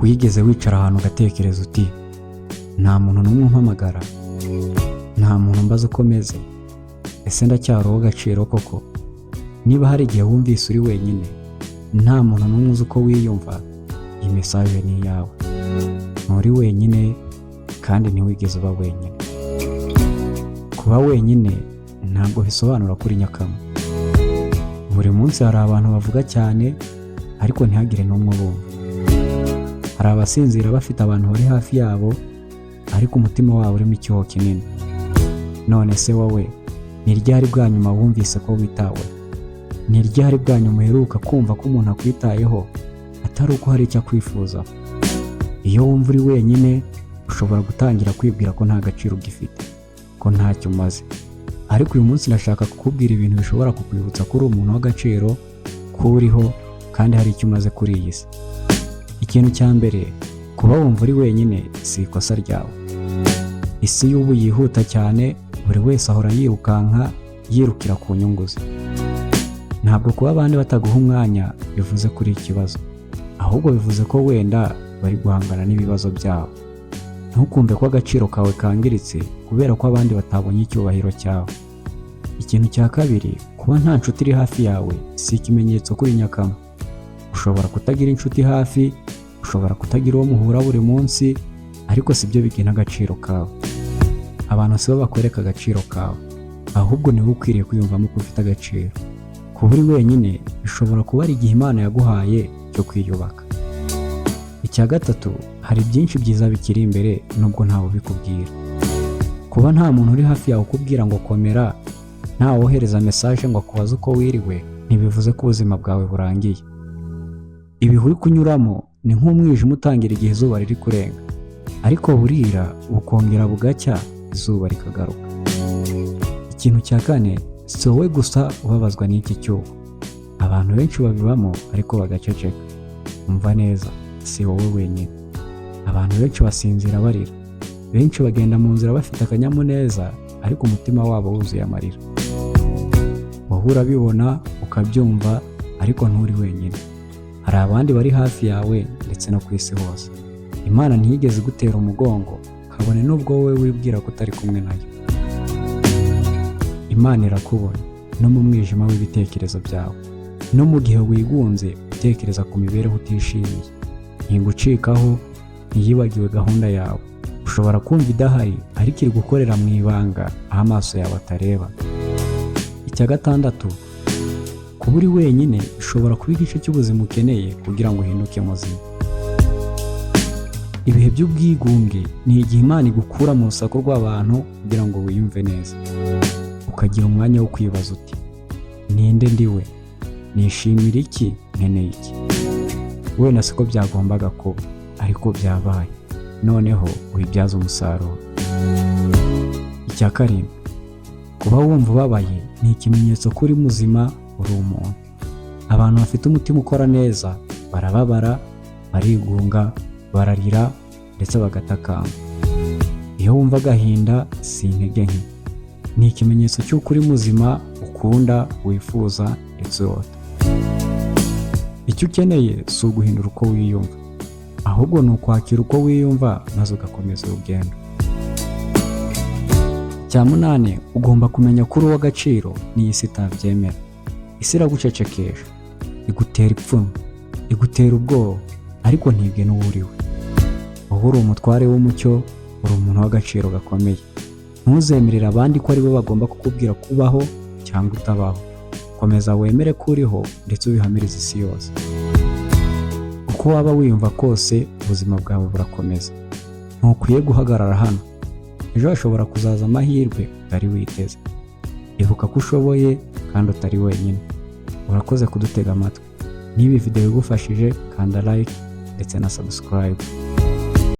wigeze wicara ahantu ugatekereza uti nta muntu n'umwe umpamagara, nta muntu mbaza uko meze, ese ndacyari uw'agaciro koko? Niba hari igihe wumvise uri wenyine, nta muntu n'umwe uzi uko wiyumva, iyi mesaje ni iyawe. Nturi wenyine kandi ntiwigeze uba wenyine. Kuba wenyine ntabwo bisobanura kuri nyakama. Buri munsi hari abantu bavuga cyane ariko ntihagire n'umwe bumva. Hari abasinzira bafite abantu bari hafi yabo ariko umutima wabo urimo icyuho kinini. None se wowe, ni ryari bwa nyuma wumvise ko witawe? Ni ryari bwa nyuma uheruka kumva ko umuntu akwitayeho atari uko hari icyo akwifuza? Iyo wumva uri wenyine ushobora gutangira kwibwira ko nta gaciro ugifite, ko ntacyo umaze. Ariko uyu munsi ndashaka kukubwira ibintu bishobora kukwibutsa ko uri umuntu w'agaciro, ko uriho kandi hari icyo umaze kuri iyi si. Ikintu cya mbere, kuba wumva uri wenyine si ikosa ryawe. Isi y'ubu yihuta cyane, buri wese ahora yirukanka, yirukira ku nyungu ze. Ntabwo kuba abandi bataguha umwanya bivuze kuri ikibazo, ahubwo bivuze ko wenda bari guhangana n'ibibazo byabo. Ntukumve ko agaciro kawe kangiritse kubera ko abandi batabonye icyubahiro cyawe. Ikintu cya kabiri, kuba nta nshuti iri hafi yawe si ikimenyetso kuri nyakama. Ushobora kutagira inshuti hafi, ushobora kutagira uwo muhura buri munsi, ariko si byo bigena agaciro kawe. Abantu si bo bakwereka agaciro kawe, ahubwo niwe ukwiriye kwiyumvamo ko ufite agaciro. Kuba uri wenyine bishobora kuba ari igihe Imana yaguhaye cyo kwiyubaka. Icya gatatu, hari byinshi byiza bikiri imbere nubwo ntawe ubikubwira. Kuba nta muntu uri hafi yawe ukubwira ngo komera, nta wohereza mesaje ngo akubaze uko wiriwe, ntibivuze ko ubuzima bwawe burangiye. Ibihe uri kunyuramo ni nk'umwijima utangira igihe izuba riri kurenga, ariko burira bukongera bugacya, izuba rikagaruka. Ikintu cya kane, si wowe gusa ubabazwa n'iki cyuho. Abantu benshi babibamo ariko bagaceceka. Umva neza, si wowe wenyine. Abantu benshi basinzira barira, benshi bagenda mu nzira bafite akanyamuneza ariko umutima wabo wuzuye amarira. Wowe urabibona ukabyumva ariko nturi wenyine. Hari abandi bari hafi yawe ndetse no ku isi hose. Imana ntiyigeze igutera umugongo kabone nubwo wowe wibwira ko utari kumwe nayo. Imana irakubona no mu mwijima w'ibitekerezo byawe, no mu gihe wigunze utekereza ku mibereho utishimiye. Ntigucikaho, ntiyibagiwe gahunda yawe. Ushobora kumva idahari ariko iri gukorera mu ibanga aho amaso yawe atareba. Icya gatandatu, kuba uri wenyine bishobora kuba igice cy'ubuzima ukeneye kugira ngo uhinduke muzima. Ibihe by'ubwigunge ni igihe Imana igukura mu rusaku rw'abantu kugira ngo wiyumve neza, ukagira umwanya wo kwibaza uti ninde ndiwe, nishimira iki, nkeneye iki? Wenda siko byagombaga kuba ariko byabaye, noneho ubibyaza umusaruro. Icya karindwi, kuba wumva ubabaye ni ikimenyetso ko uri muzima, uri umuntu. Abantu bafite umutima ukora neza barababara, barigunga, bararira ndetse bagatakamba. Iyo wumva agahinda si intege nke, ni ikimenyetso cy'uko uri muzima, ukunda, wifuza ndetse urota. Icyo ukeneye si uguhindura uko wiyumva, ahubwo ni ukwakira uko wiyumva maze ugakomeza urugendo. Icya munani, ugomba kumenya ko uri uw'agaciro n'iyi si itabyemera. Isi iragucecekesha, igutera ipfunwe, igutera ubwoba, ariko ntigena uwo uriwe. Wowe uri umutware w'umucyo, uri umuntu w'agaciro gakomeye. Ntuzemerere abandi ko ari bo bagomba kukubwira kubaho cyangwa utabaho. Komeza wemere ko uriho ndetse ubihamirize isi yose. Uko waba wiyumva kose, ubuzima bwawe burakomeza. Ntukwiye guhagarara hano. Ejo hashobora kuzaza amahirwe utari witeze. Ibuka ko ushoboye kandi utari wenyine. Urakoze kudutega amatwi. Niba iyi video igufashije, kanda like ndetse na subscribe.